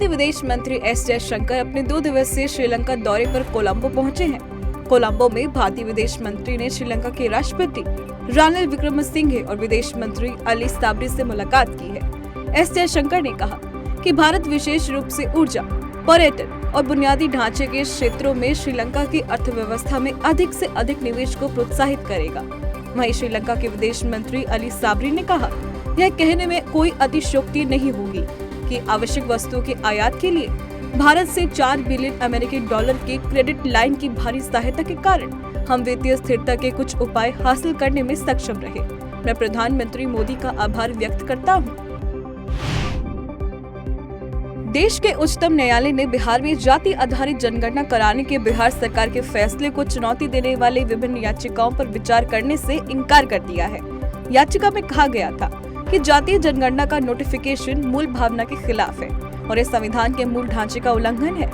भारतीय विदेश मंत्री एस जयशंकर अपने 2 दिवसीय श्रीलंका दौरे पर कोलंबो पहुंचे हैं। कोलंबो में भारतीय विदेश मंत्री ने श्रीलंका के राष्ट्रपति रानिल विक्रमसिंघे और विदेश मंत्री अली साबरी से मुलाकात की है। एस जयशंकर ने कहा कि भारत विशेष रूप से ऊर्जा, पर्यटन और बुनियादी ढांचे के क्षेत्रों में श्रीलंका की अर्थव्यवस्था में अधिक से अधिक निवेश को प्रोत्साहित करेगा। वहीं श्रीलंका के विदेश मंत्री अली साबरी ने कहा, यह कहने में कोई अतिशयोक्ति नहीं होगी कि आवश्यक वस्तुओं के आयात के लिए भारत से 4 बिलियन अमेरिकी डॉलर के क्रेडिट लाइन की भारी सहायता के कारण हम वित्तीय स्थिरता के कुछ उपाय हासिल करने में सक्षम रहे। मैं प्रधानमंत्री मोदी का आभार व्यक्त करता हूं। देश के उच्चतम न्यायालय ने बिहार में जाति आधारित जनगणना कराने के बिहार सरकार के फैसले को चुनौती देने वाले विभिन्न याचिकाओं पर विचार करने से इनकार कर दिया है। याचिका में कहा गया था कि जातीय जनगणना का नोटिफिकेशन मूल भावना के खिलाफ है और ये संविधान के मूल ढांचे का उल्लंघन है।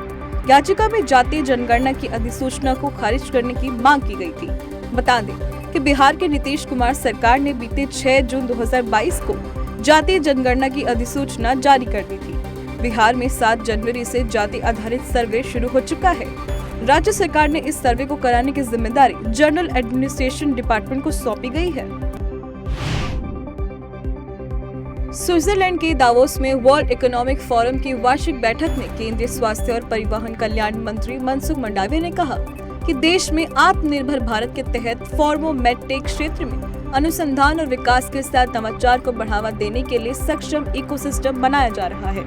याचिका में जातीय जनगणना की अधिसूचना को खारिज करने की मांग की गई थी। बता दें कि बिहार के नीतीश कुमार सरकार ने बीते 6 जून 2022 को जातीय जनगणना की अधिसूचना जारी कर दी थी। बिहार में 7 जनवरी से जाति आधारित सर्वे शुरू हो चुका है। राज्य सरकार ने इस सर्वे को कराने की जिम्मेदारी जनरल एडमिनिस्ट्रेशन डिपार्टमेंट को सौंपी गई है। स्विट्जरलैंड के दावोस में वर्ल्ड इकोनॉमिक फोरम की वार्षिक बैठक में केंद्रीय स्वास्थ्य और परिवहन कल्याण मंत्री मनसुख मंडाविया ने कहा कि देश में आत्मनिर्भर भारत के तहत फार्मा मेडटेक क्षेत्र में अनुसंधान और विकास के साथ नवाचार को बढ़ावा देने के लिए सक्षम इकोसिस्टम बनाया जा रहा है।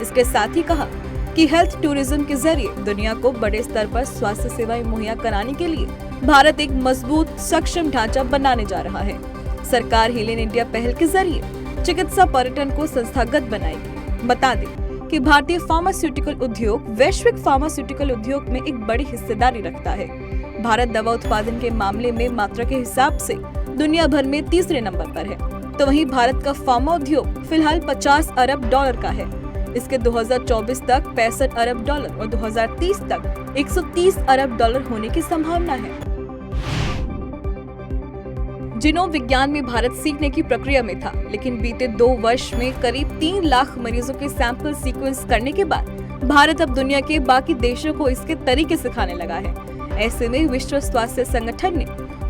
इसके साथ ही कहा कि हेल्थ टूरिज्म के जरिए दुनिया को बड़े स्तर पर स्वास्थ्य सेवाएं मुहैया कराने के लिए भारत एक मजबूत सक्षम ढांचा बनाने जा रहा है। सरकार हील इन इंडिया पहल के जरिए चिकित्सा पर्यटन को संस्थागत बनाएगी। बता दें कि भारतीय फार्मास्यूटिकल उद्योग वैश्विक फार्मास्यूटिकल उद्योग में एक बड़ी हिस्सेदारी रखता है। भारत दवा उत्पादन के मामले में मात्रा के हिसाब से दुनिया भर में तीसरे नंबर पर है, तो वहीं भारत का फार्मा उद्योग फिलहाल 50 अरब डॉलर का है। इसके 2024 तक 65 अरब डॉलर और 2030 तक 130 अरब डॉलर होने की संभावना है। जीनोम विज्ञान में भारत सीखने की प्रक्रिया में था, लेकिन बीते 2 वर्ष में करीब 3 लाख मरीजों के सैंपल सीक्वेंस करने के बाद भारत अब दुनिया के बाकी देशों को इसके तरीके सिखाने लगा है। ऐसे में विश्व स्वास्थ्य संगठन ने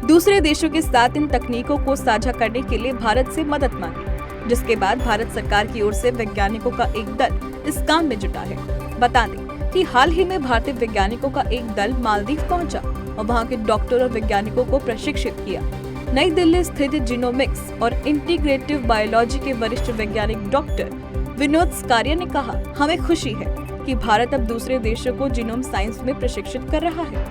दूसरे देशों के साथ इन तकनीकों को साझा करने के लिए भारत से मदद मांगी, जिसके बाद भारत सरकार की ओर से वैज्ञानिकों का एक दल इस काम में जुटा है। बता दें कि हाल ही में भारतीय वैज्ञानिकों का एक दल मालदीव पहुंचा और वहां के डॉक्टर और वैज्ञानिकों को प्रशिक्षित किया। नई दिल्ली स्थित जीनोमिक्स और इंटीग्रेटिव बायोलॉजी के वरिष्ठ वैज्ञानिक डॉक्टर विनोद स्कारिया ने कहा, हमें खुशी है कि भारत अब दूसरे देशों को जीनोम साइंस में प्रशिक्षित कर रहा है।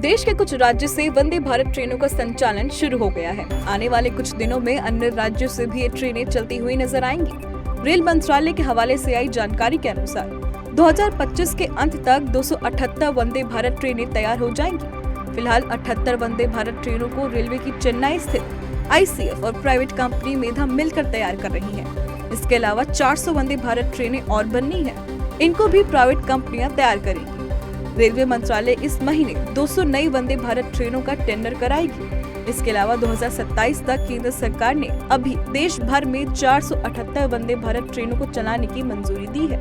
देश के कुछ राज्यों से वंदे भारत ट्रेनों का संचालन शुरू हो गया है। आने वाले कुछ दिनों में अन्य राज्यों से भी ये ट्रेनें चलती हुई नजर आएंगी। रेल मंत्रालय के हवाले से आई जानकारी के अनुसार 2025 के अंत तक 278 वंदे भारत ट्रेनें तैयार हो जाएंगी। फिलहाल 78 वंदे भारत ट्रेनों को रेलवे की चेन्नई स्थित आईसीएफ और प्राइवेट कंपनी मेधा मिलकर तैयार कर रही हैं। इसके अलावा 400 वंदे भारत ट्रेनें और बननी हैं। इनको भी प्राइवेट कंपनियां तैयार करेंगी। रेलवे मंत्रालय इस महीने 200 नई वंदे भारत ट्रेनों का टेंडर कराएगी। इसके अलावा 2027 तक केंद्र सरकार ने अभी देश भर में 478 वंदे भारत ट्रेनों को चलाने की मंजूरी दी है।